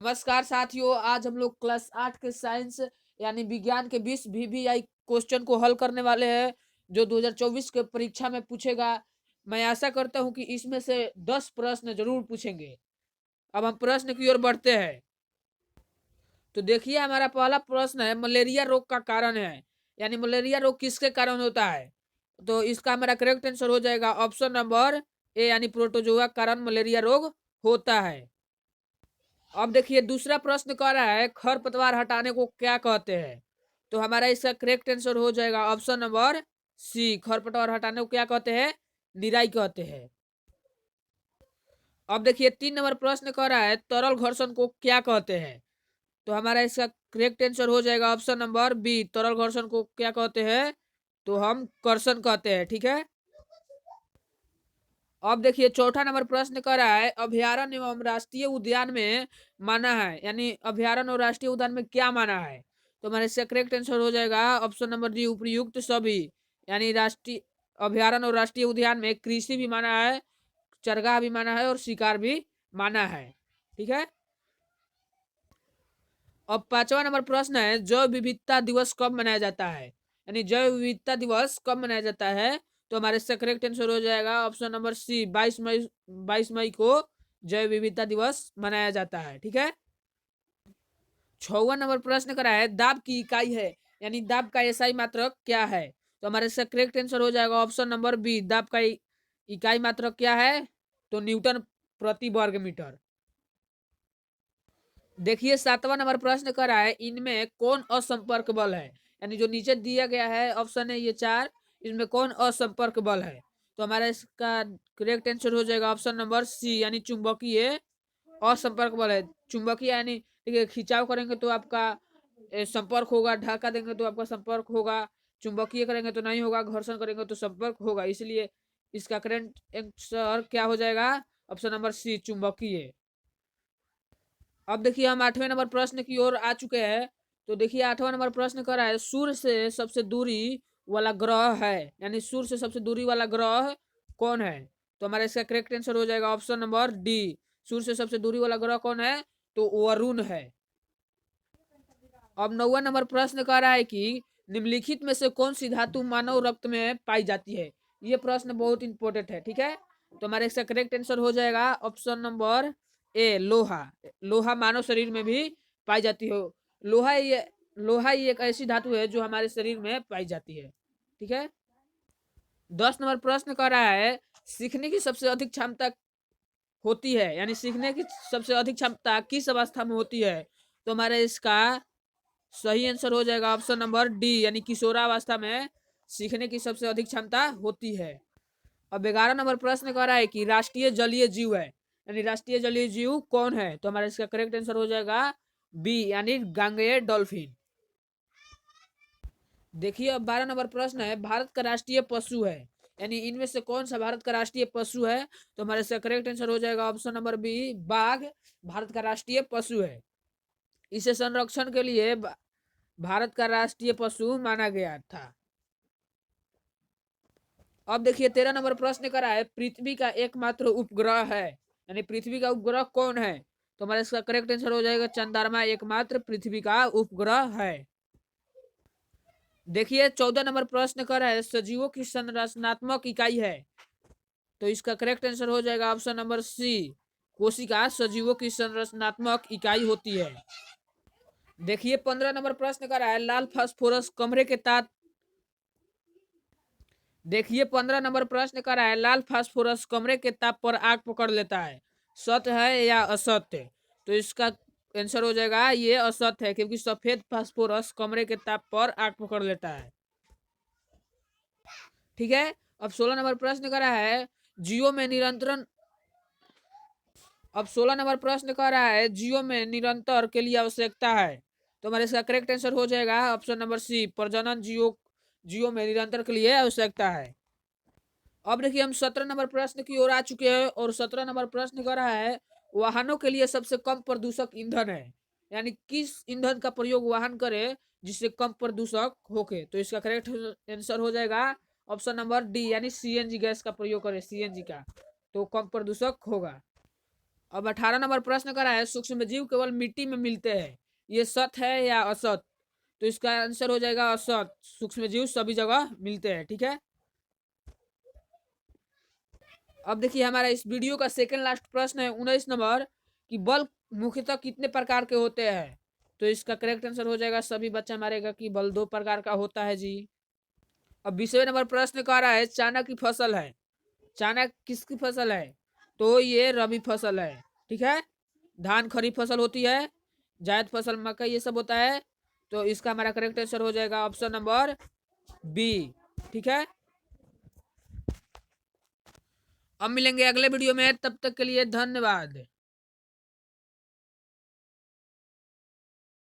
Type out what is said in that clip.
नमस्कार साथियों, आज हम लोग क्लास 8 के साइंस यानी विज्ञान के 20 वीवीआई क्वेश्चन को हल करने वाले हैं जो 2024 के परीक्षा में पूछेगा। मैं आशा करता हूं कि इसमें से 10 प्रश्न जरूर पूछेंगे। अब हम प्रश्न की ओर बढ़ते हैं। तो देखिए, हमारा पहला प्रश्न है, मलेरिया रोग का कारण है, यानी मलेरिया रोग किसके कारण होता है। तो इसका हमारा करेक्ट आंसर हो जाएगा ऑप्शन नंबर ए, यानी प्रोटोजोआ के कारण मलेरिया रोग होता है। अब देखिए, दूसरा प्रश्न कह रहा है खरपतवार हटाने को क्या कहते हैं। तो हमारा इसका करेक्ट आंसर हो जाएगा ऑप्शन नंबर सी, खरपतवार हटाने को क्या कहते हैं, निराई कहते हैं। अब देखिए, 3 नंबर प्रश्न कह रहा है तरल घर्षण को क्या कहते हैं। तो हमारा इसका करेक्ट आंसर हो जाएगा ऑप्शन नंबर बी, तरल घर्षण को क्या कहते हैं, तो हम कर्षण कहते हैं। ठीक है। अब देखिए, चौथा नंबर प्रश्न कर रहा है अभ्यारण्य एवं राष्ट्रीय उद्यान में माना है, यानी अभ्यारण्य और राष्ट्रीय उद्यान में क्या माना है। तो हमारे इसका करेक्ट आंसर हो जाएगा ऑप्शन नंबर डी, उपयुक्त सभी, यानी राष्ट्रीय अभ्यारण्य और राष्ट्रीय उद्यान में कृषि भी माना है, चरगाह भी माना है और शिकार भी माना है। ठीक है। अब 5वां नंबर प्रश्न है जैव विविधता दिवस कब मनाया जाता है, यानी जैव विविधता दिवस कब मनाया जाता है। तो हमारे इसका करेक्ट आंसर हो जाएगा ऑप्शन नंबर सी, 22 मई, 22 मई को जैव विविधता दिवस मनाया जाता है। ठीक है। 6वां नंबर प्रश्न करा है दाब की इकाई है, यानी दाब का एसआई मात्रक क्या है। तो हमारे इसका करेक्ट आंसर हो जाएगा ऑप्शन नंबर बी, दाब का इकाई मात्रक क्या है, तो न्यूटन प्रति वर्ग मीटर। देखिए, 7वां नंबर प्रश्न कर रहा है इनमें कौन असंपर्क बल है, यानी जो नीचे दिया गया है ऑप्शन है ये 4, इसमें कौन असंपर्क बल है। तो हमारा इसका करेक्ट आंसर हो जाएगा ऑप्शन नंबर सी, यानी चुंबकीय असंपर्क बल है। चुंबकीय यानी ठीक है, खिंचाव करेंगे तो आपका संपर्क होगा, ढाका देंगे तो आपका संपर्क होगा, चुंबकीय करेंगे तो नहीं होगा, घर्षण करेंगे तो संपर्क होगा। इसलिए इसका करेक्ट आंसर क्या हो जाएगा, ऑप्शन नंबर सी, चुंबकीय। अब देखिए, हम 8वें नंबर प्रश्न की ओर आ चुके हैं। तो देखिए, 8वां नंबर प्रश्न कर रहा है सूर्य से सबसे दूरी वाला ग्रह है, यानी सूर्य से सबसे दूरी वाला ग्रह कौन है। तो हमारा इसका करेक्ट आंसर हो जाएगा ऑप्शन नंबर डी, सूर्य से सबसे दूरी वाला ग्रह कौन है, तो वरुण है। अब 9वां नंबर प्रश्न कर रहा है कि निम्नलिखित में से कौन सी धातु मानव रक्त में पाई जाती है। ये प्रश्न बहुत इंपॉर्टेंट है। ठीक है। तो हमारे इसका करेक्ट आंसर हो जाएगा ऑप्शन नंबर ए, लोहा। लोहा मानव शरीर में भी पाई जाती है। लोहा ही एक ऐसी धातु है जो हमारे शरीर में पाई जाती है। ठीक है। 10 नंबर प्रश्न कर रहा है सीखने की सबसे अधिक क्षमता होती है, यानी सीखने की सबसे अधिक क्षमता किस अवस्था में होती है। तो हमारे इसका सही आंसर हो जाएगा ऑप्शन नंबर डी, यानी किशोरावस्था में सीखने की सबसे अधिक क्षमता होती है। अब 11 नंबर प्रश्न कर रहा है कि राष्ट्रीय जलीय जीव है, यानी राष्ट्रीय जलीय जीव कौन है। तो हमारा इसका करेक्ट आंसर हो जाएगा बी, यानी गांगेय डॉल्फिन। देखिए, अब 12 नंबर प्रश्न है भारत का राष्ट्रीय पशु है, यानी इनमें से कौन सा भारत का राष्ट्रीय पशु है। तो हमारे इसका करेक्ट आंसर हो जाएगा ऑप्शन नंबर बी, बाघ भारत का राष्ट्रीय पशु है। इसे संरक्षण के लिए भारत का राष्ट्रीय पशु माना गया था। अब देखिए, 13 नंबर प्रश्न करा है पृथ्वी का एकमात्र उपग्रह है, यानी पृथ्वी का उपग्रह कौन है। तो हमारा इसका करेक्ट आंसर हो जाएगा चंद्रमा एकमात्र पृथ्वी का उपग्रह है। देखिए, 14 नंबर प्रश्न कर रहा है सजीवों की संरचनात्मक इकाई है। तो इसका करेक्ट आंसर हो जाएगा ऑप्शन नंबर सी, कोशिका सजीवों की संरचनात्मक इकाई होती है। देखिए, 15 नंबर प्रश्न कर रहा है लाल फास्फोरस कमरे के ताप देखिए, 15 नंबर प्रश्न कर रहा है लाल फास्फोरस कमरे के ताप पर आग पकड़ लेता है, सत्य है या असत्य। तो इसका आंसर हो जाएगा ये असत्य है, क्योंकि सफेद फास्फोरस कमरे के ताप पर आग पकड़ लेता है। ठीक है। अब 16 नंबर प्रश्न कर रहा है जियो में निरंतर अब 16 नंबर प्रश्न कर रहा है जियो में निरंतर के लिए आवश्यकता है। तो हमारे इसका करेक्ट आंसर हो जाएगा ऑप्शन नंबर सी, प्रजनन जियो जियो में निरंतर के लिए आवश्यकता है। अब देखिए, हम 17 नंबर प्रश्न की ओर आ चुके हैं और 17 नंबर प्रश्न कर रहा है वाहनों के लिए सबसे कम प्रदूषक ईंधन है, यानी किस ईंधन का प्रयोग वाहन करे जिससे कम प्रदूषक होके। तो इसका करेक्ट आंसर हो जाएगा ऑप्शन नंबर डी, यानी सीएनजी गैस का प्रयोग करे, सीएनजी का, तो कम प्रदूषक होगा। अब 18 नंबर प्रश्न करा है, सूक्ष्म जीव केवल मिट्टी में मिलते हैं, ये सत्य है या असत? तो इसका आंसर हो जाएगा असत। सूक्ष्म जीव सभी जगह मिलते हैं। ठीक है, अब देखिए हमारा इस वीडियो का सेकंड लास्ट प्रश्न है 19 नंबर, कि बल्ब मुख्यतः कितने प्रकार के होते हैं? तो इसका करेक्ट आंसर हो जाएगा, सभी बच्चा मारेगा कि बल्ब 2 प्रकार का होता है जी। अब 20वें नंबर प्रश्न कह रहा है, चना की फसल है, चना किसकी फसल है? तो ये रबी फसल है। ठीक है, धान खरीफ फसल होती है, जायद फसल मकई ये सब होता है। तो इसका हमारा करेक्ट आंसर हो जाएगा ऑप्शन नंबर बी। ठीक है, अब मिलेंगे अगले वीडियो में, तब तक के लिए धन्यवाद।